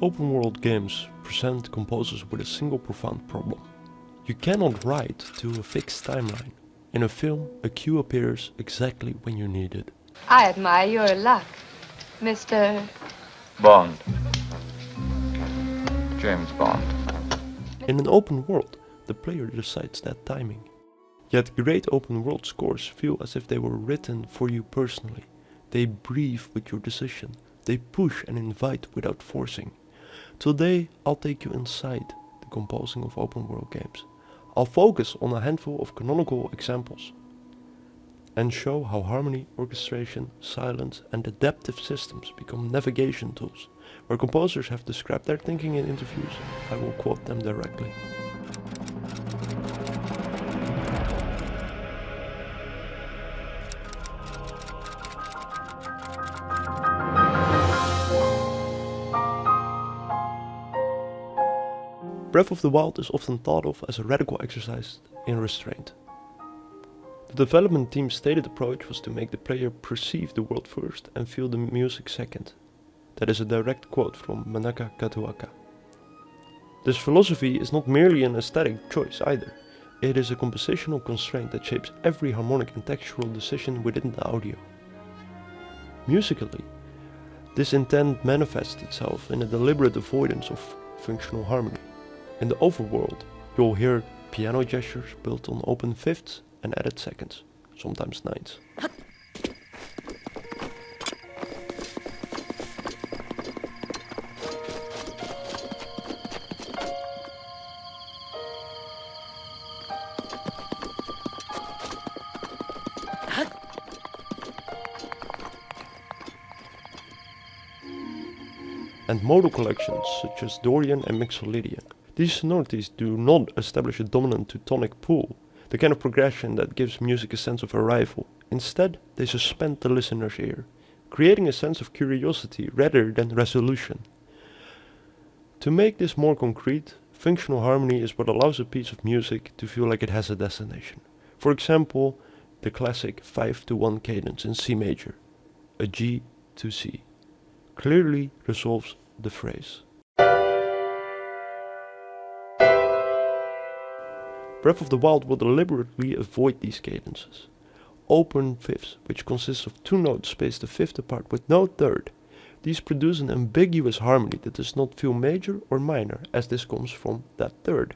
Open world games present composers with a single profound problem. You cannot write to a fixed timeline. In a film, a cue appears exactly when you need it. I admire your luck, Mr. Bond. James Bond. In an open world, the player decides that timing. Yet great open world scores feel as if they were written for you personally. They breathe with your decision. They push and invite without forcing. Today, I'll take you inside the composing of open world games. I'll focus on a handful of canonical examples and show how harmony, orchestration, silence and adaptive systems become navigation tools. Where composers have described their thinking in interviews, I will quote them directly. Breath of the Wild is often thought of as a radical exercise in restraint. The development team's stated approach was to make the player perceive the world first and feel the music second. That is a direct quote from Manaka Katuaka. This philosophy is not merely an aesthetic choice either. It is a compositional constraint that shapes every harmonic and textural decision within the audio. Musically, this intent manifests itself in a deliberate avoidance of functional harmony. In the overworld, you'll hear piano gestures built on open fifths and added seconds, sometimes ninths. And modal collections such as Dorian and Mixolydian. These sonorities do not establish a dominant Teutonic pool, the kind of progression that gives music a sense of arrival. Instead, they suspend the listener's ear, creating a sense of curiosity rather than resolution. To make this more concrete, functional harmony is what allows a piece of music to feel like it has a destination. For example, the classic 5-1 cadence in C major, a G to C, clearly resolves the phrase. Breath of the Wild will deliberately avoid these cadences. Open fifths, which consists of two notes spaced a fifth apart with no third. These produce an ambiguous harmony that does not feel major or minor, as this comes from that third.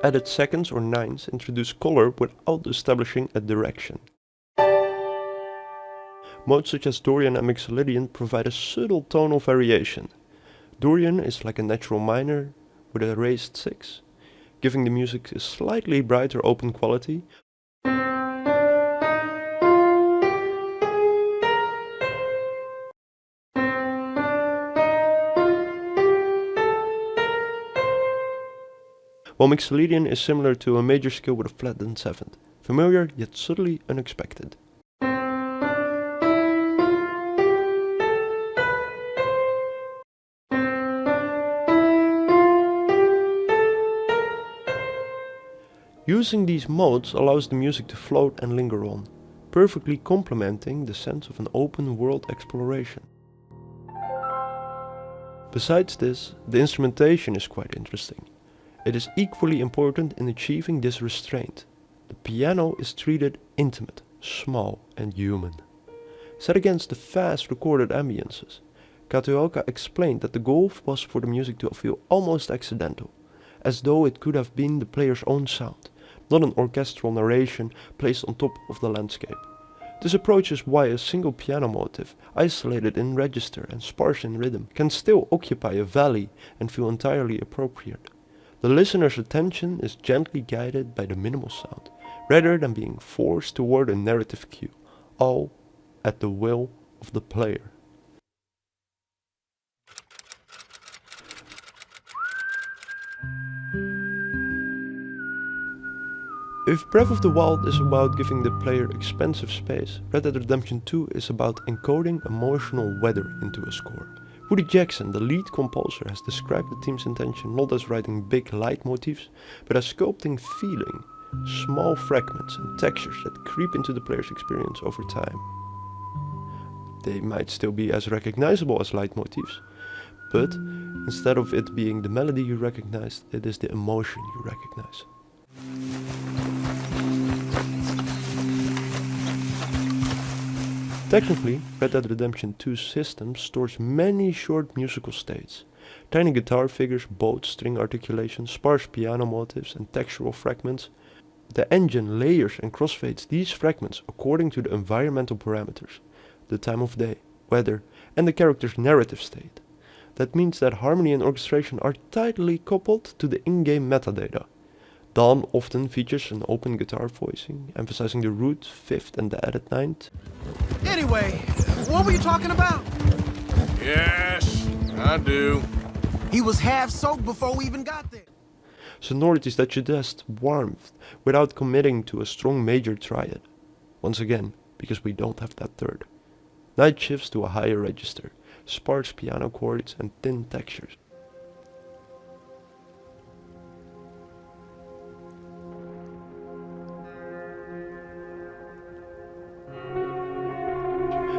Added seconds or ninths introduce color without establishing a direction. Modes such as Dorian and Mixolydian provide a subtle tonal variation. Dorian is like a natural minor with a raised sixth, giving the music a slightly brighter open quality. While Mixolydian is similar to a major scale with a flattened seventh, familiar yet subtly unexpected. Using these modes allows the music to float and linger on, perfectly complementing the sense of an open world exploration. Besides this, the instrumentation is quite interesting. It is equally important in achieving this restraint. The piano is treated intimate, small and human. Set against the fast recorded ambiences, Katuoka explained that the goal was for the music to feel almost accidental, as though it could have been the player's own sound, not an orchestral narration placed on top of the landscape. This approach is why a single piano motif, isolated in register and sparse in rhythm, can still occupy a valley and feel entirely appropriate. The listener's attention is gently guided by the minimal sound, rather than being forced toward a narrative cue, all at the will of the player. If Breath of the Wild is about giving the player expansive space, Red Dead Redemption 2 is about encoding emotional weather into a score. Woody Jackson, the lead composer, has described the team's intention not as writing big leitmotifs, but as sculpting feeling, small fragments and textures that creep into the player's experience over time. They might still be as recognizable as leitmotifs, But instead of it being the melody you recognize, it is the emotion you recognize. Technically, Red Dead Redemption 2's system stores many short musical states. Tiny guitar figures, boat string articulation, sparse piano motifs and textural fragments. The engine layers and crossfades these fragments according to the environmental parameters, the time of day, weather, and the character's narrative state. That means that harmony and orchestration are tightly coupled to the in-game metadata. Dawn often features an open guitar voicing, emphasizing the root, fifth, and the added ninth. Anyway, what were you talking about? Yes, I do. He was half soaked before we even got there. Sonorities that suggest warmth without committing to a strong major triad. Once again, because we don't have that third. Night shifts to a higher register, sparse piano chords and thin textures.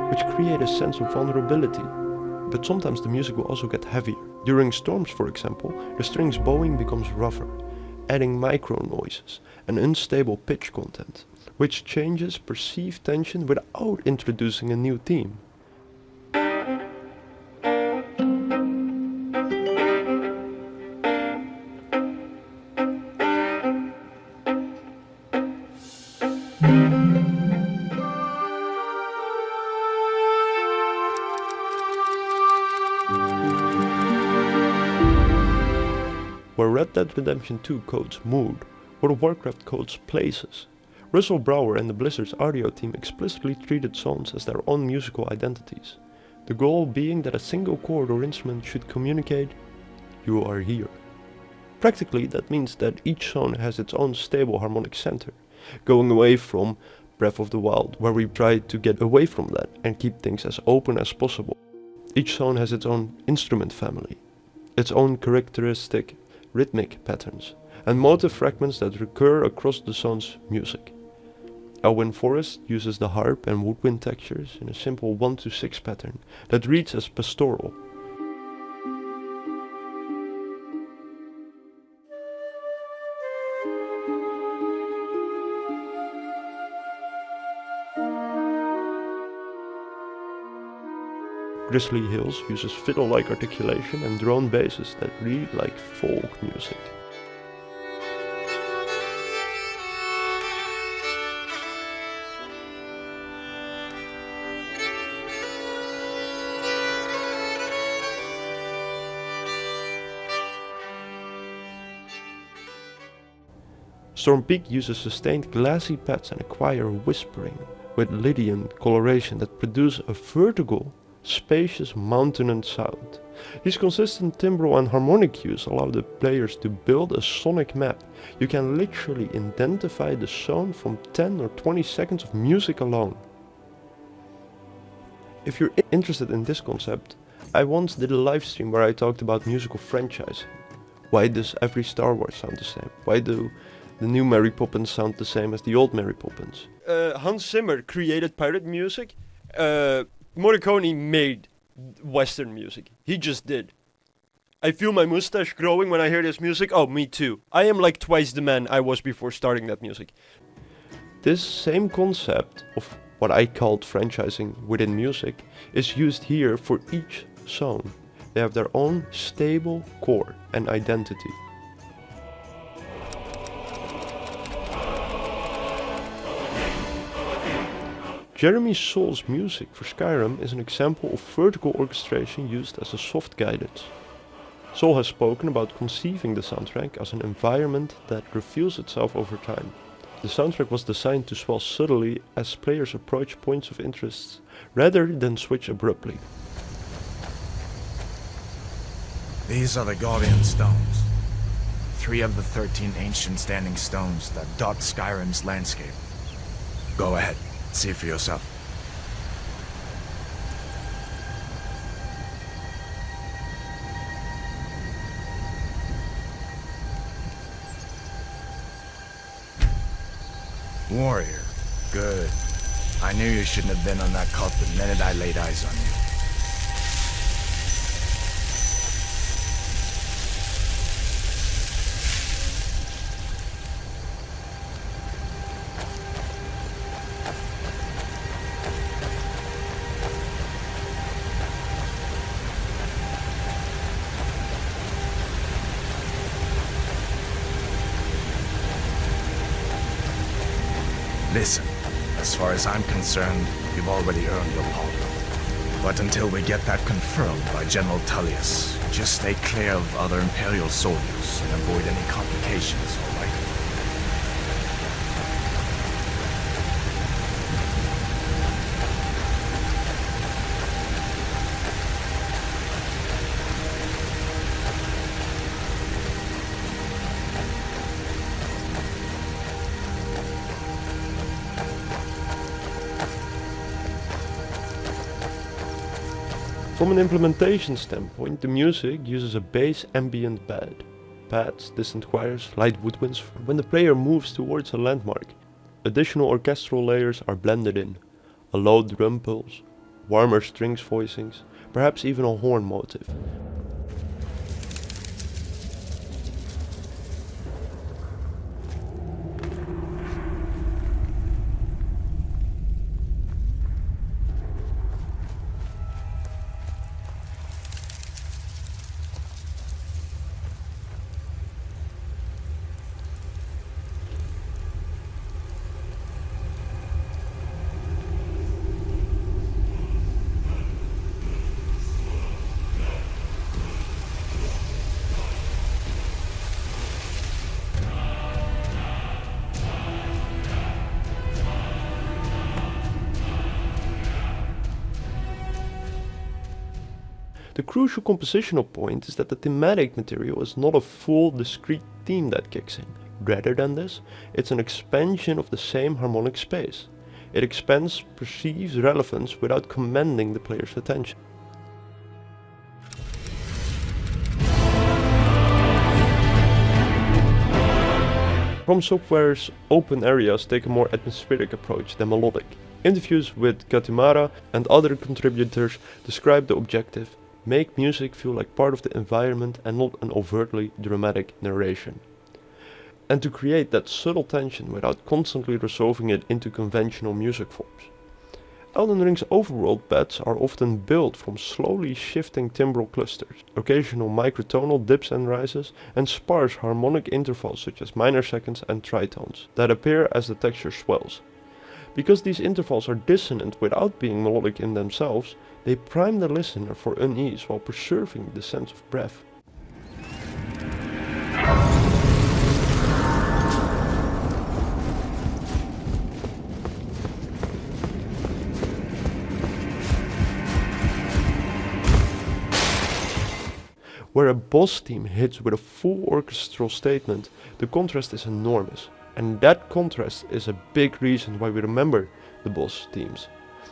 Which create a sense of vulnerability. But sometimes the music will also get heavier. During storms, for example, the strings bowing becomes rougher, adding micro noises and unstable pitch content, which changes perceived tension without introducing a new theme. Where Red Dead Redemption 2 codes mood, or Warcraft codes places, Russell Brower and the Blizzard's audio team explicitly treated songs as their own musical identities, the goal being that a single chord or instrument should communicate, "You are here." Practically, that means that each song has its own stable harmonic center, going away from Breath of the Wild, where we try to get away from that and keep things as open as possible. Each song has its own instrument family, its own characteristic rhythmic patterns, and motif fragments that recur across the song's music. Elwyn Forest uses the harp and woodwind textures in a simple 1-6 pattern that reads as pastoral. Grizzly Hills uses fiddle-like articulation and drone basses that read like folk music. Storm Peak uses sustained glassy pads and a choir whispering with Lydian coloration that produce a vertical, spacious mountainous sound. These consistent timbral and harmonic cues allow the players to build a sonic map. You can literally identify the zone from 10 or 20 seconds of music alone. If you're interested in this concept, I once did a live stream where I talked about musical franchising. Why does every Star Wars sound the same? Why do the new Mary Poppins sound the same as the old Mary Poppins? Hans Zimmer created pirate music. Morricone made Western music. He just did. I feel my mustache growing when I hear this music. Oh, me too. I am like twice the man I was before starting that music. This same concept of what I called franchising within music is used here for each song. They have their own stable core and identity. Jeremy Soul's music for Skyrim is an example of vertical orchestration used as a soft guidance. Soul has spoken about conceiving the soundtrack as an environment that reveals itself over time. The soundtrack was designed to swell subtly as players approach points of interest rather than switch abruptly. These are the Guardian Stones. 3 of the 13 ancient standing stones that dot Skyrim's landscape. Go ahead. See for yourself. Warrior. Good. I knew you shouldn't have been on that cult the minute I laid eyes on you. As far as I'm concerned, you've already earned your pardon. But until we get that confirmed by General Tullius, just stay clear of other Imperial soldiers and avoid any complications, all right? From an implementation standpoint, the music uses a bass ambient pad. Pads, distant choirs, light woodwinds when the player moves towards a landmark. Additional orchestral layers are blended in. A low drum pulse, warmer strings voicings, perhaps even a horn motif. The crucial compositional point is that the thematic material is not a full discrete theme that kicks in. Rather than this, it's an expansion of the same harmonic space. It expands perceived relevance without commanding the player's attention. From Software's open areas take a more atmospheric approach than melodic. Interviews with Katimara and other contributors describe the objective: make music feel like part of the environment and not an overtly dramatic narration. And to create that subtle tension without constantly resolving it into conventional music forms. Elden Ring's overworld paths are often built from slowly shifting timbral clusters, occasional microtonal dips and rises, and sparse harmonic intervals such as minor seconds and tritones that appear as the texture swells. Because these intervals are dissonant without being melodic in themselves, they prime the listener for unease while preserving the sense of breadth. Where a boss theme hits with a full orchestral statement, the contrast is enormous. And that contrast is a big reason why we remember the boss themes.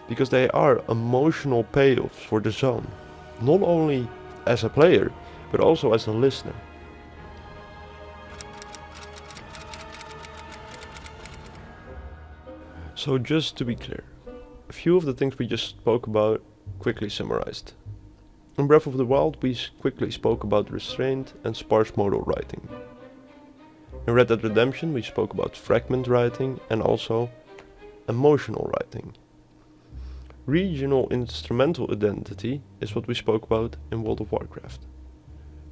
Because they are emotional payoffs for the zone, not only as a player, but also as a listener. So just to be clear, a few of the things we just spoke about quickly summarized. In Breath of the Wild we quickly spoke about restraint and sparse modal writing. In Red Dead Redemption we spoke about fragment writing and also emotional writing. Regional instrumental identity is what we spoke about in World of Warcraft.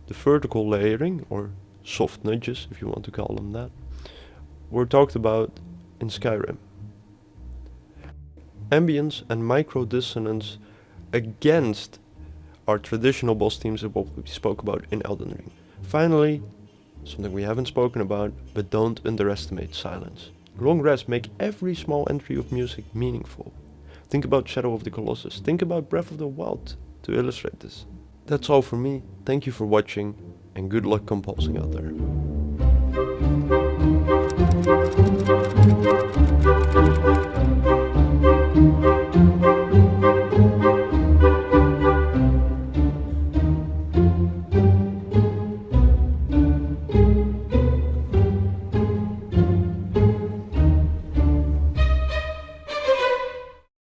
The vertical layering, or soft nudges if you want to call them that, were talked about in Skyrim. Ambience and micro-dissonance against our traditional boss themes is what we spoke about in Elden Ring. Finally, something we haven't spoken about, but don't underestimate silence. Long rests make every small entry of music meaningful. Think about Shadow of the Colossus, think about Breath of the Wild to illustrate this. That's all for me, thank you for watching, and good luck composing out there.